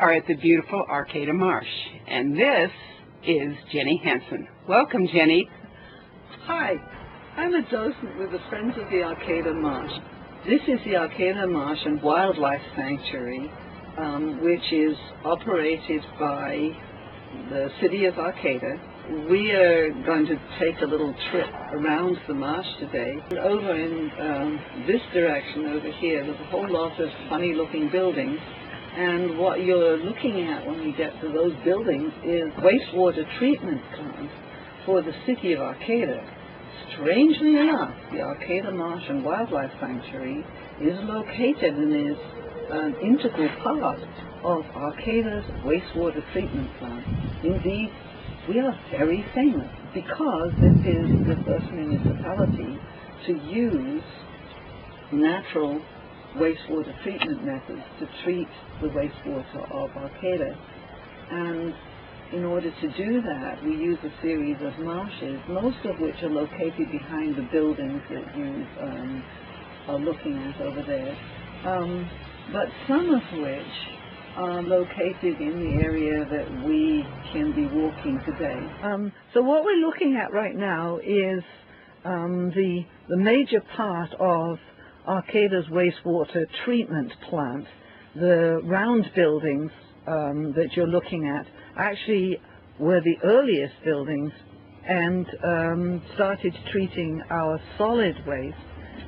are at the beautiful Arcata Marsh, and this is Jenny Hanson. Welcome, Jenny. Hi, I'm a docent with the Friends of the Arcata Marsh. This is the Arcata Marsh and Wildlife Sanctuary, which is operated by the city of Arcata. We are going to take a little trip around the marsh today. Over in this direction over here, there's a whole lot of funny-looking buildings. And what you're looking at when you get to those buildings is wastewater treatment plant for the city of Arcata. Strangely enough, the Arcata Marsh and Wildlife Sanctuary is located and is an integral part of Arcata's wastewater treatment plant. Indeed, we are very famous because this is the first municipality to use natural wastewater treatment methods to treat the wastewater of Arcata. And in order to do that, we use a series of marshes, most of which are located behind the buildings that you are looking at over there, but some of which are located in the area that we can be walking today. So what we're looking at right now is the major part of Arcata's wastewater treatment plant. The round buildings that you're looking at actually were the earliest buildings and started treating our solid waste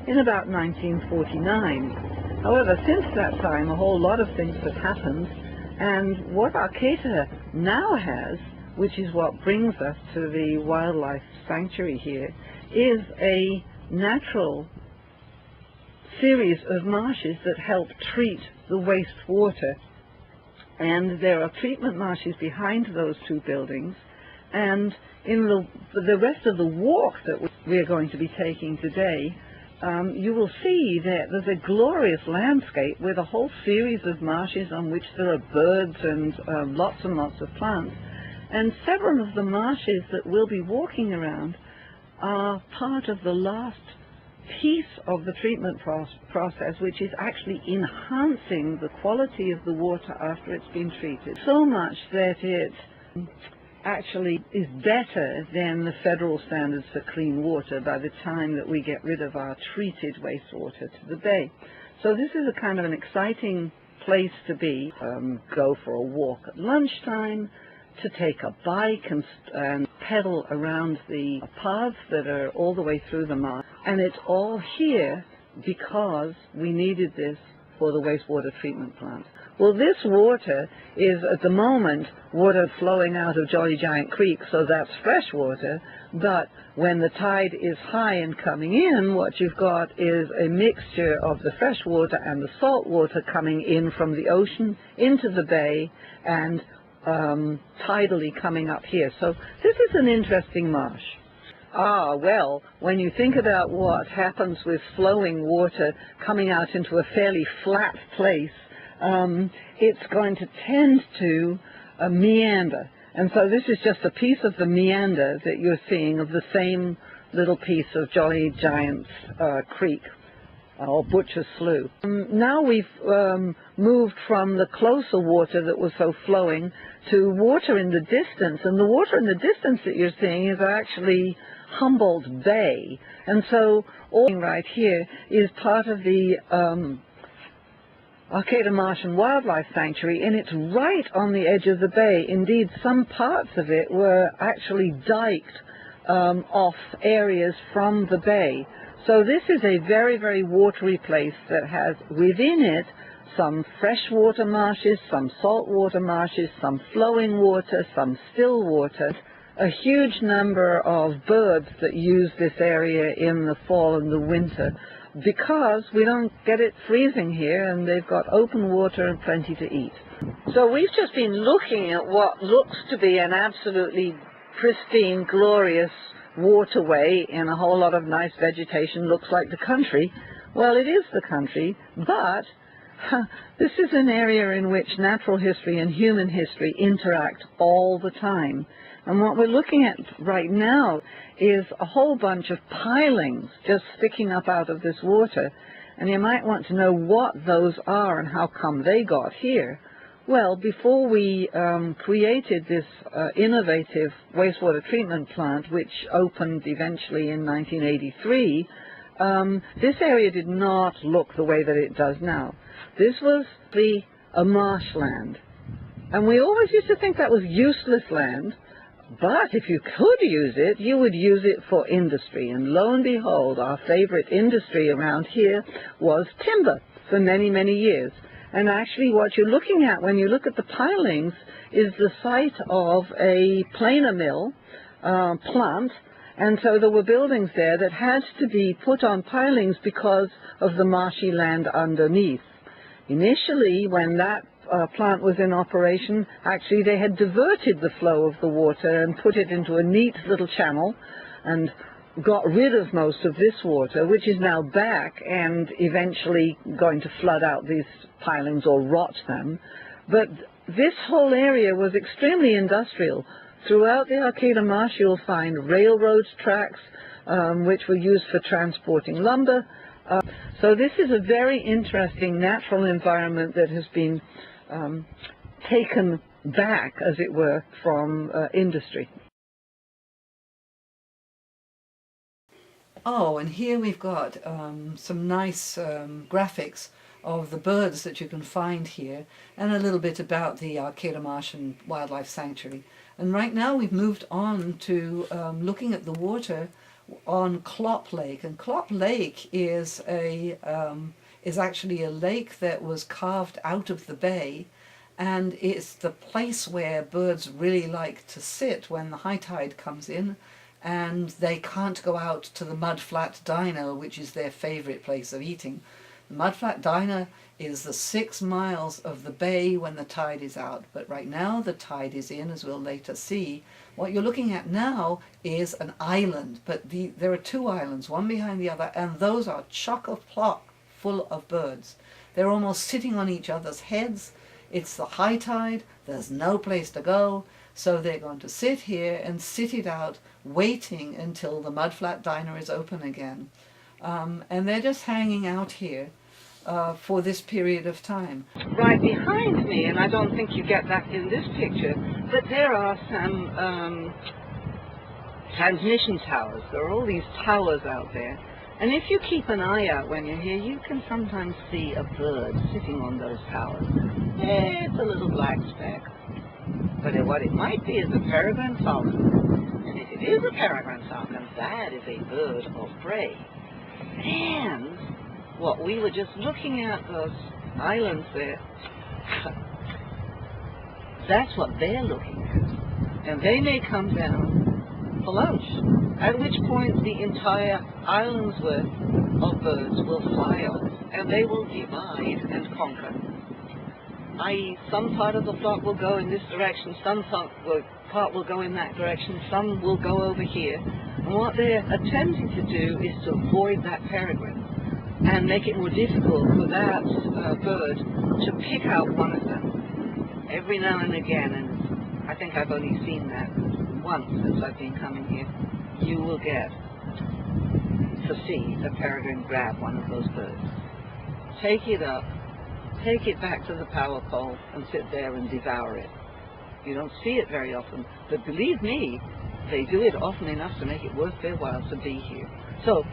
in about 1949. However, since that time a whole lot of things have happened, and what Arcata now has, which is what brings us to the wildlife sanctuary here, is a natural series of marshes that help treat the wastewater. And there are treatment marshes behind those two buildings, and in the rest of the walk that we are going to be taking today, you will see that there's a glorious landscape with a whole series of marshes on which there are birds and lots of plants. And several of the marshes that we'll be walking around are part of the last piece of the treatment process, which is actually enhancing the quality of the water after it's been treated, so much that it actually is better than the federal standards for clean water by the time that we get rid of our treated wastewater to the bay. So this is a kind of an exciting place to be. Go for a walk at lunchtime, to take a bike and pedal around the paths that are all the way through the marsh. And it's all here because we needed this for the wastewater treatment plant. Well, this water is at the moment water flowing out of Jolly Giant Creek, so that's fresh water. But when the tide is high and coming in, what you've got is a mixture of the fresh water and the salt water coming in from the ocean into the bay and tidally coming up here. So this is an interesting marsh. Well, when you think about what happens with flowing water coming out into a fairly flat place, it's going to tend to meander. And so this is just a piece of the meander that you're seeing of the same little piece of Jolly Giant's Creek, or Butcher's Slough. Now we've moved from the closer water that was so flowing to water in the distance, and the water in the distance that you're seeing is actually Humboldt Bay. And so all right here is part of the Arcata Marsh and Wildlife Sanctuary, and it's right on the edge of the bay. Indeed, some parts of it were actually diked off areas from the bay. So this is a very, very watery place that has within it some freshwater marshes, some saltwater marshes, some flowing water, some still water, a huge number of birds that use this area in the fall and the winter because we don't get it freezing here and they've got open water and plenty to eat. So we've just been looking at what looks to be an absolutely pristine, glorious waterway in a whole lot of nice vegetation. Looks like the country. Well, it is the country, but this is an area in which natural history and human history interact all the time. And what we're looking at right now is a whole bunch of pilings just sticking up out of this water. And you might want to know what those are and how come they got here. Well, before we created this innovative wastewater treatment plant, which opened eventually in 1983, this area did not look the way that it does now. This was a marshland. And we always used to think that was useless land, but if you could use it, you would use it for industry. And lo and behold, our favorite industry around here was timber for many, many years. And actually what you're looking at when you look at the pilings is the site of a planer mill plant. And so there were buildings there that had to be put on pilings because of the marshy land underneath. Initially, when that plant was in operation, actually they had diverted the flow of the water and put it into a neat little channel and got rid of most of this water, which is now back and eventually going to flood out these pilings or rot them. But this whole area was extremely industrial. Throughout the Arcata Marsh you'll find railroad tracks which were used for transporting lumber. So this is a very interesting natural environment that has been taken back, as it were, from industry. Oh, and here we've got some nice graphics of the birds that you can find here, and a little bit about the Arcata Marsh and Wildlife Sanctuary. And right now we've moved on to looking at the water on Clop Lake. And Clop Lake is actually a lake that was carved out of the bay, and it's the place where birds really like to sit when the high tide comes in, and they can't go out to the mudflat diner, which is their favorite place of eating. The mudflat diner is the 6 miles of the bay when the tide is out, but right now the tide is in, as we'll later see. What you're looking at now is an island, but there are 2 islands, one behind the other, and those are chock-a-block full of birds. They're almost sitting on each other's heads. It's the high tide, there's no place to go, so they're going to sit here and sit it out, waiting until the mudflat diner is open again. And they're just hanging out here for this period of time. Right behind me, and I don't think you get that in this picture, but there are some transmission towers. There are all these towers out there. And if you keep an eye out when you're here, you can sometimes see a bird sitting on those towers. It's a little black speck. But what it might be is a peregrine falcon. And if it is a peregrine falcon, that is a bird of prey. And what we were just looking at, those islands there, that's what they're looking at. And they may come down for lunch, at which point the entire island's worth of birds will fly off, and they will divide and conquer. I.e., some part of the flock will go in this direction, some part will go in that direction, some will go over here. And what they're attempting to do is to avoid that peregrine and make it more difficult for that bird to pick out one of them every now and again. And I think I've only seen that once since I've been coming here. You will get to see a peregrine grab one of those birds, take it up, take it back to the power pole and sit there and devour it. You don't see it very often, but believe me, they do it often enough to make it worth their while to be here. So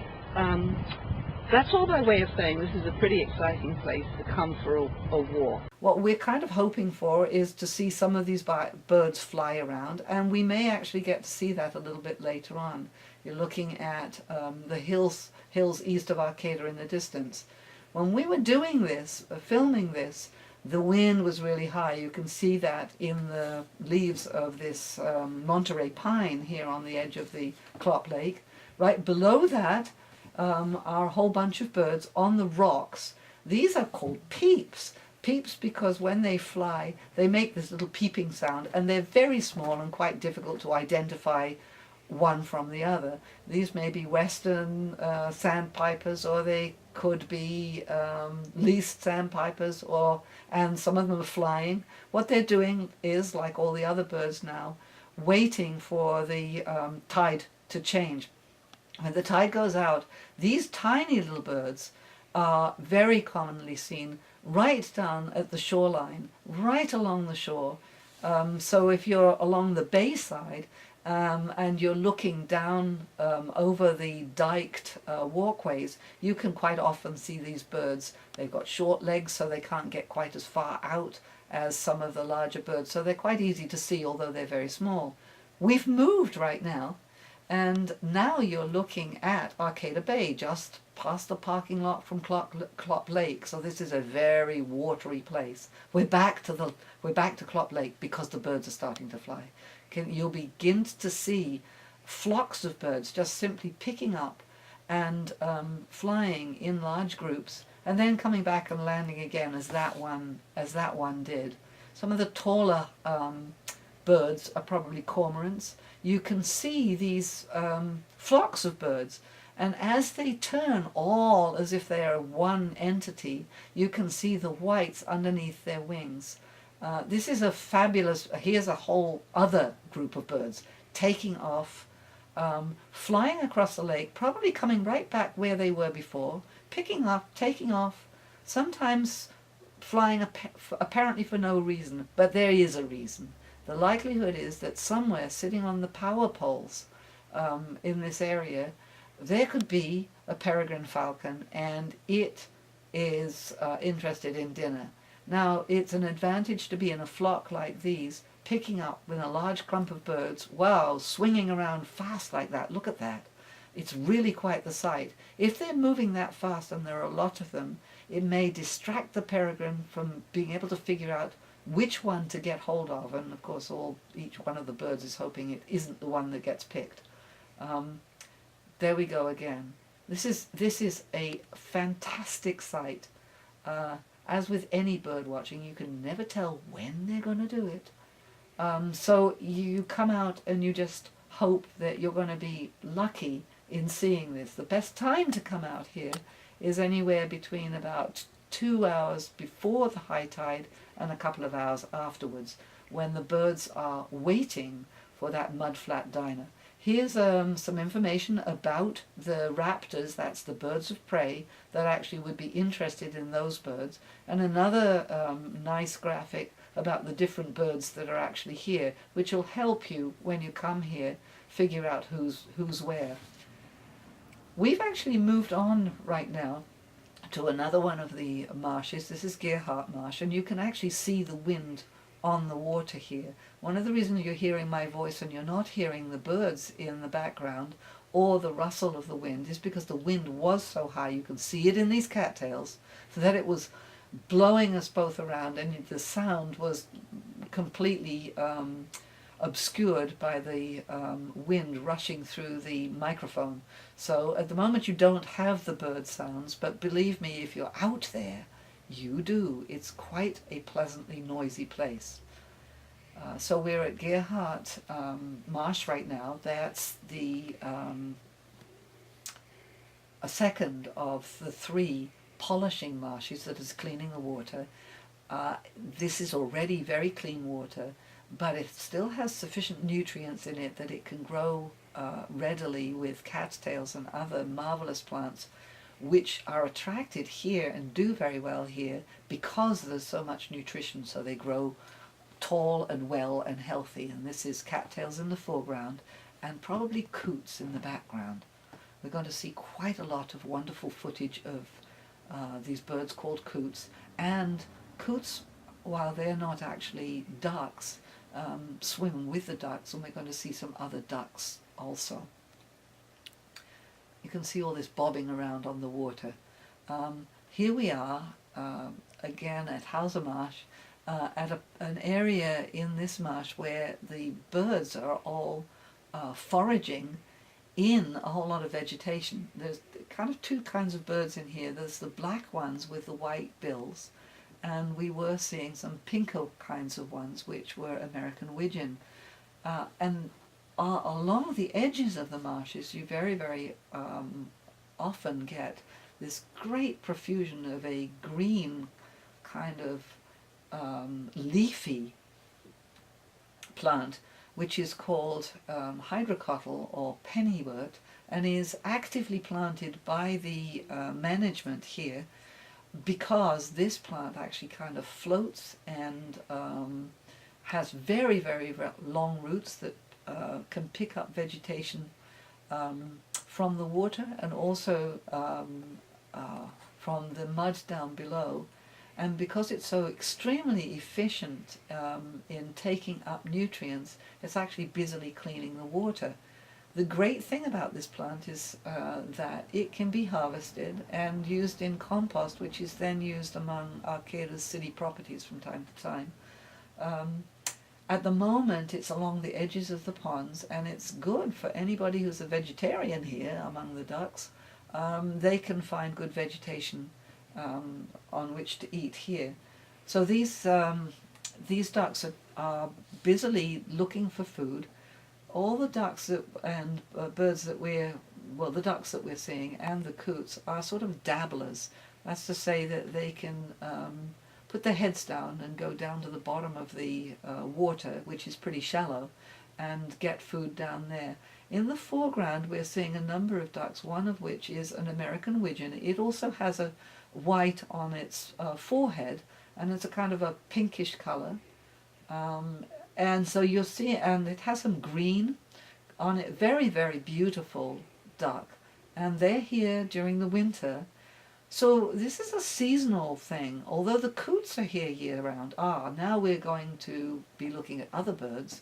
that's all by way of saying this is a pretty exciting place to come for a walk. What we're kind of hoping for is to see some of these birds fly around, and we may actually get to see that a little bit later on. You're looking at the hills east of Arcata in the distance. When we were doing this, filming this, the wind was really high. You can see that in the leaves of this Monterey pine here on the edge of the Clop Lake. Right below that are a whole bunch of birds on the rocks. These are called peeps. Peeps because when they fly, they make this little peeping sound, and they're very small and quite difficult to identify one from the other. These may be western sandpipers, or they could be least sandpipers, and some of them are flying. What they're doing is, like all the other birds now, waiting for the tide to change. When the tide goes out, these tiny little birds are very commonly seen right down at the shoreline, right along the shore. So if you're along the bay side and you're looking down over the diked walkways, you can quite often see these birds. They've got short legs, so they can't get quite as far out as some of the larger birds. So they're quite easy to see, although they're very small. We've moved right now, and now you're looking at Arcata Bay, just past the parking lot from Clop Lake. So this is a very watery place. We're back to Clop Lake because the birds are starting to fly. You'll begin to see flocks of birds just simply picking up and flying in large groups, and then coming back and landing again as that one did. Some of the taller birds are probably cormorants. You can see these flocks of birds, and as they turn all as if they are one entity, you can see the whites underneath their wings. This is a fabulous, here's a whole other group of birds taking off, flying across the lake, probably coming right back where they were before, picking up, taking off, sometimes flying apparently for no reason, but there is a reason. The likelihood is that somewhere sitting on the power poles in this area, there could be a peregrine falcon, and it is interested in dinner. Now, it's an advantage to be in a flock like these, picking up with a large clump of birds, wow, swinging around fast like that. Look at that. It's really quite the sight. If they're moving that fast, and there are a lot of them, it may distract the peregrine from being able to figure out which one to get hold of, and of course each one of the birds is hoping it isn't the one that gets picked. There we go again. This is a fantastic sight. As with any bird watching, you can never tell when they're going to do it. So you come out and you just hope that you're going to be lucky in seeing this. The best time to come out here is anywhere between about 2 hours before the high tide and a couple of hours afterwards, when the birds are waiting for that mudflat diner. Here's some information about the raptors, that's the birds of prey, that actually would be interested in those birds, and another nice graphic about the different birds that are actually here, which will help you when you come here figure out who's where. We've actually moved on right now to another one of the marshes. This is Gerhardt Marsh, and you can actually see the wind on the water here. One of the reasons you're hearing my voice and you're not hearing the birds in the background or the rustle of the wind is because the wind was so high, you can see it in these cattails, so that it was blowing us both around, and the sound was completely obscured by the wind rushing through the microphone. So at the moment you don't have the bird sounds, but believe me, if you're out there, you do. It's quite a pleasantly noisy place. So we're at Gerhardt Marsh right now. That's a second of the 3 polishing marshes that is cleaning the water. This is already very clean water, but it still has sufficient nutrients in it that it can grow readily with cattails and other marvelous plants, which are attracted here and do very well here because there's so much nutrition, so they grow tall and well and healthy. And this is cattails in the foreground and probably coots in the background. We're going to see quite a lot of wonderful footage of these birds called coots, and coots, while they're not actually ducks, swim with the ducks, and we're going to see some other ducks also. You can see all this bobbing around on the water. Here we are, again at Hauser Marsh, at an area in this marsh where the birds are all foraging in a whole lot of vegetation. There's kind of 2 kinds of birds in here. There's the black ones with the white bills, and we were seeing some pinker kinds of ones, which were American widgeon. And along the edges of the marshes, you very, very often get this great profusion of a green kind of leafy plant, which is called hydrocotyle or pennywort, and is actively planted by the management here because this plant actually kind of floats and has very, very long roots that can pick up vegetation from the water and also from the mud down below. And because it's so extremely efficient in taking up nutrients, it's actually busily cleaning the water. The great thing about this plant is that it can be harvested and used in compost, which is then used among Arcata's city properties from time to time. At the moment, it's along the edges of the ponds, and it's good for anybody who's a vegetarian here among the ducks. They can find good vegetation on which to eat here. So these ducks are busily looking for food. All the ducks and birds that the ducks that we're seeing and the coots are sort of dabblers. That's to say that they can put their heads down and go down to the bottom of the water, which is pretty shallow, and get food down there. In the foreground, we're seeing a number of ducks, one of which is an American widgeon. It also has a white on its forehead, and it's a kind of a pinkish color. And so you'll see, and it has some green on it. Very, very beautiful duck. And they're here during the winter. So this is a seasonal thing, although the coots are here year-round. Now we're going to be looking at other birds,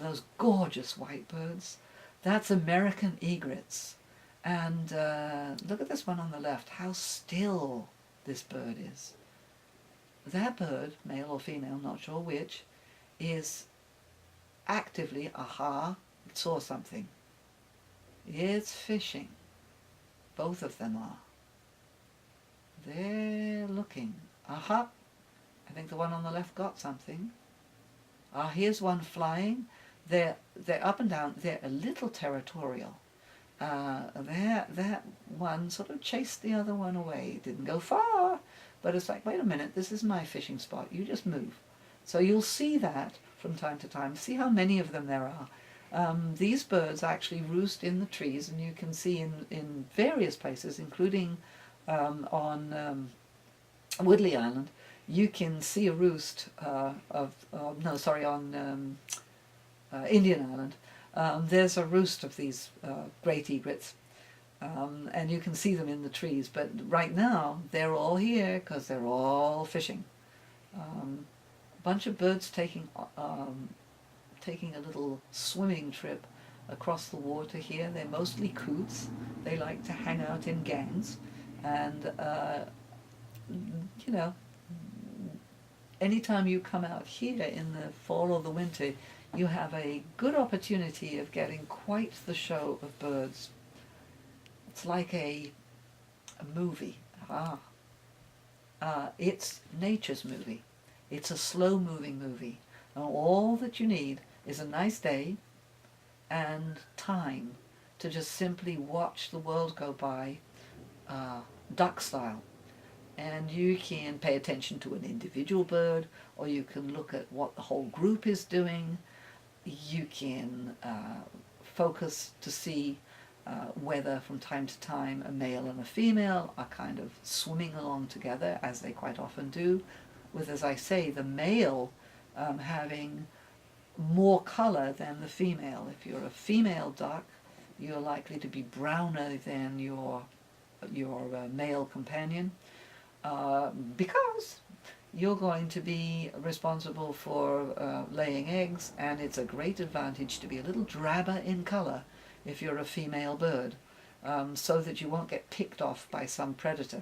those gorgeous white birds. That's American egrets. And look at this one on the left, how still this bird is. That bird, male or female, not sure which, is actively, it saw something. It's fishing. Both of them are. They're looking. I think the one on the left got something. Here's one flying. They're up and down. They're a little territorial. That one sort of chased the other one away. It didn't go far, but it's like, wait a minute, this is my fishing spot. You just move. So you'll see that from time to time. See how many of them there are. These birds actually roost in the trees, and you can see in various places, including on Woodley Island, you can see a roost on Indian Island. There's a roost of these great egrets, and you can see them in the trees. But right now, they're all here because they're all fishing. A bunch of birds taking a little swimming trip across the water here. They're mostly coots. They like to hang out in gangs. And, anytime you come out here in the fall or the winter, you have a good opportunity of getting quite the show of birds. It's like a movie. It's nature's movie. It's a slow-moving movie. And all that you need is a nice day and time to just simply watch the world go by, duck style. And you can pay attention to an individual bird, or you can look at what the whole group is doing. You can focus to see whether from time to time a male and a female are kind of swimming along together, as they quite often do, with, as I say, the male having more color than the female. If you're a female duck, you're likely to be browner than your male companion, because you're going to be responsible for laying eggs, and it's a great advantage to be a little drabber in color if you're a female bird, so that you won't get picked off by some predator.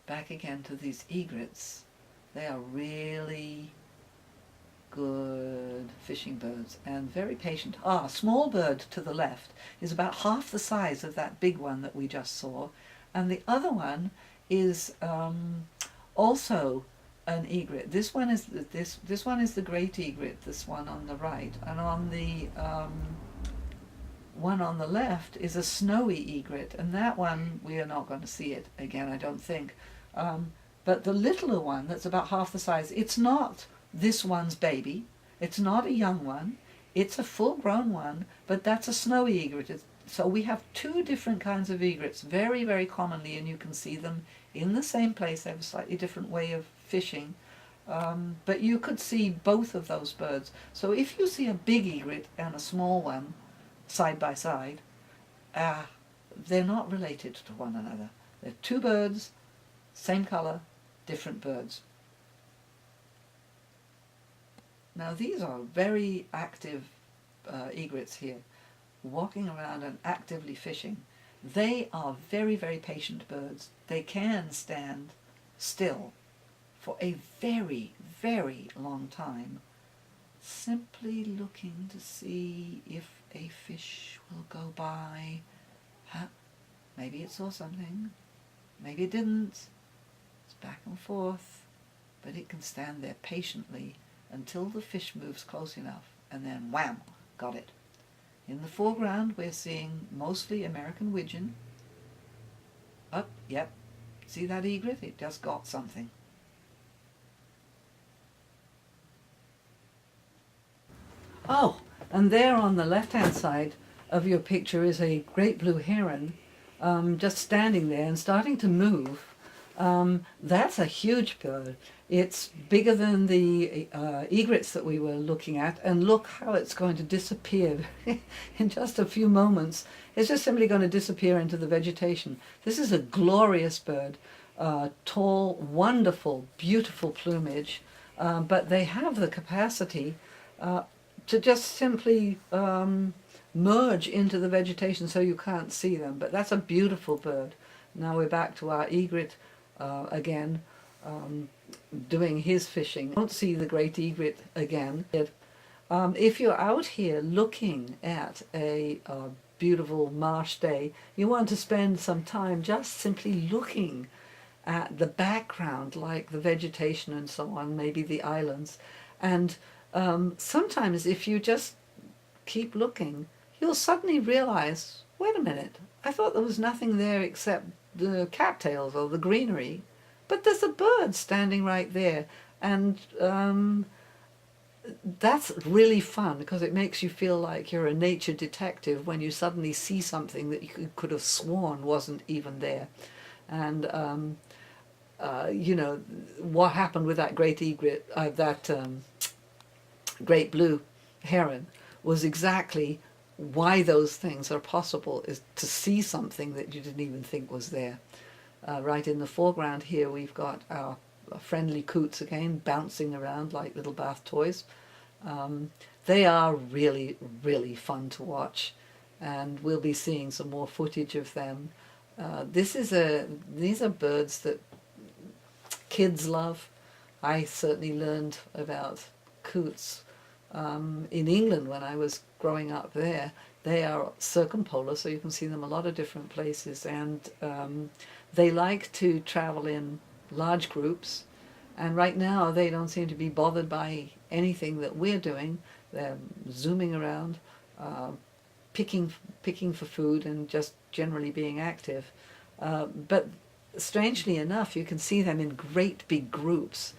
Back again to these egrets. They are really good fishing birds and very patient. A small bird to the left is about half the size of that big one that we just saw, and the other one is also an egret. This one is this one is the great egret. This one on the right, and on the one on the left is a snowy egret, and that one we are not going to see it again, I don't think. But the littler one that's about half the size, it's not this one's baby. It's not a young one. It's a full-grown one, but that's a snowy egret. So we have two different kinds of egrets, very, very commonly, and you can see them in the same place. They have a slightly different way of fishing, but you could see both of those birds. So if you see a big egret and a small one side by side, they're not related to one another. They're two birds, same colour, different birds. Now these are very active egrets here, walking around and actively fishing. They are very, very patient birds. They can stand still for a very, very long time, simply looking to see if a fish will go by. Maybe it saw something, maybe it didn't. It's back and forth, but it can stand there patiently until the fish moves close enough, and then wham, got it. In the foreground we're seeing mostly American widgeon. Yep, see that egret? It just got something. Oh, and there on the left-hand side of your picture is a great blue heron, just standing there and starting to move. That's a huge bird. It's bigger than the egrets that we were looking at, and look how it's going to disappear in just a few moments. It's just simply going to disappear into the vegetation. This is a glorious bird, tall, wonderful, beautiful plumage, but they have the capacity to just simply merge into the vegetation so you can't see them. But that's a beautiful bird. Now we're back to our egret again, doing his fishing. Don't see the great egret again. If you're out here looking at a beautiful marsh day, you want to spend some time just simply looking at the background, like the vegetation and so on, maybe the islands. And sometimes if you just keep looking, you'll suddenly realize, wait a minute, I thought there was nothing there except the cattails or the greenery, but there's a bird standing right there. And that's really fun, because it makes you feel like you're a nature detective when you suddenly see something that you could have sworn wasn't even there. And you know, what happened with that great egret, great blue heron, was exactly why those things are possible, is to see something that you didn't even think was there. Right in the foreground here we've got our friendly coots again, bouncing around like little bath toys. They are really, really fun to watch, and we'll be seeing some more footage of them. These are birds that kids love. I certainly learned about coots in England when I was growing up there. They are circumpolar, so you can see them a lot of different places, and they like to travel in large groups, and right now they don't seem to be bothered by anything that we're doing. They're zooming around, picking for food, and just generally being active. But strangely enough, you can see them in great big groups,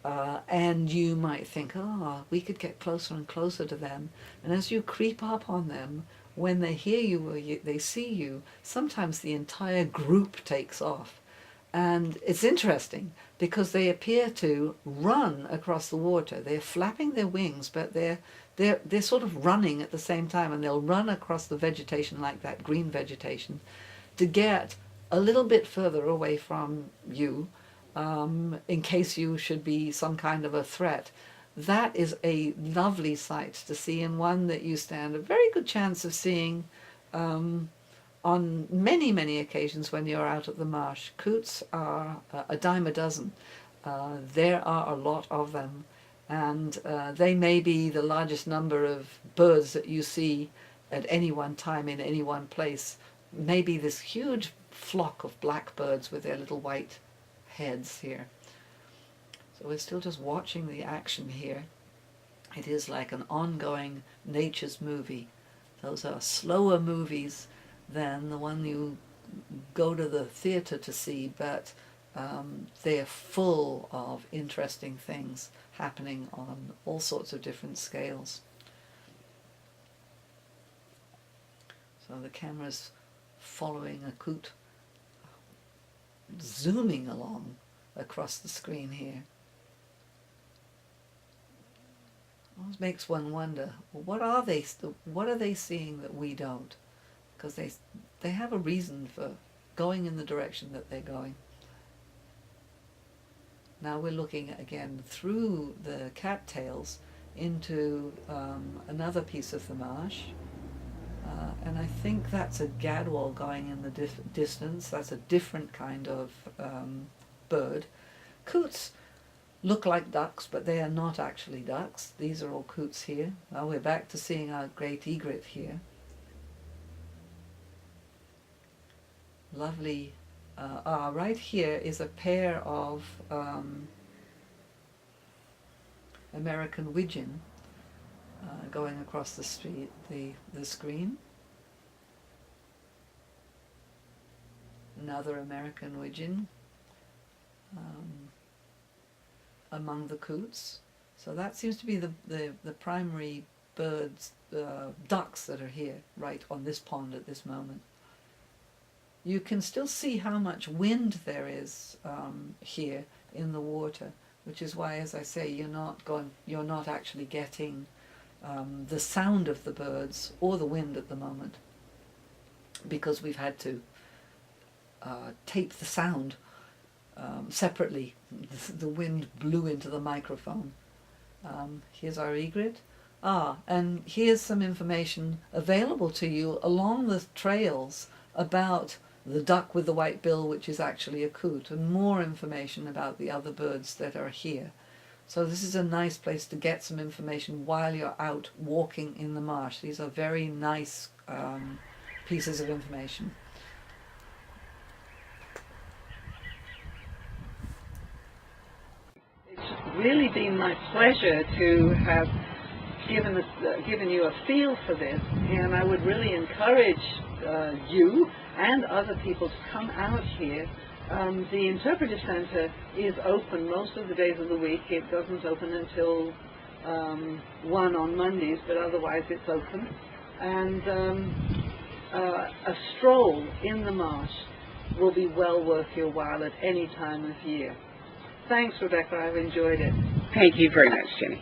and you might think, oh, we could get closer and closer to them. And as you creep up on them, when they hear you or they see you, sometimes the entire group takes off. And it's interesting because they appear to run across the water. They're flapping their wings, but they're sort of running at the same time, and they'll run across the vegetation, like that green vegetation, to get a little bit further away from you, in case you should be some kind of a threat. That is a lovely sight to see, and one that you stand a very good chance of seeing on many, many occasions when you're out at the marsh. Coots are a dime a dozen. There are a lot of them, and they may be the largest number of birds that you see at any one time in any one place. Maybe this huge flock of blackbirds with their little white heads here. So we're still just watching the action here. It is like an ongoing nature's movie. Those are slower movies than the one you go to the theater to see, but they're full of interesting things happening on all sorts of different scales. So the camera's following a coot, zooming along across the screen here. Always makes one wonder, well, what are they seeing that we don't? Because they have a reason for going in the direction that they're going. Now we're looking again through the cattails into another piece of the marsh, and I think that's a gadwall going in the distance. That's a different kind of bird. Coots look like ducks, but they are not actually ducks. These are all coots here. Now we're back to seeing our great egret here. Lovely. Right here is a pair of American widgeon going across the street, the screen. Another American widgeon among the coots. So that seems to be the primary birds, ducks that are here, right on this pond at this moment. You can still see how much wind there is here in the water, which is why, as I say, you're not actually getting the sound of the birds or the wind at the moment, because we've had to tape the sound separately. The wind blew into the microphone. Here's our egret. And here's some information available to you along the trails about the duck with the white bill, which is actually a coot, and more information about the other birds that are here. So this is a nice place to get some information while you're out walking in the marsh. These are very nice pieces of information. It's really been my pleasure to have given you a feel for this, and I would really encourage you and other people to come out here. The Interpretive Center is open most of the days of the week. It doesn't open until 1 on Mondays, but otherwise it's open. And a stroll in the marsh will be well worth your while at any time of year. Thanks, Rebecca. I've enjoyed it. Thank you very much, Jenny.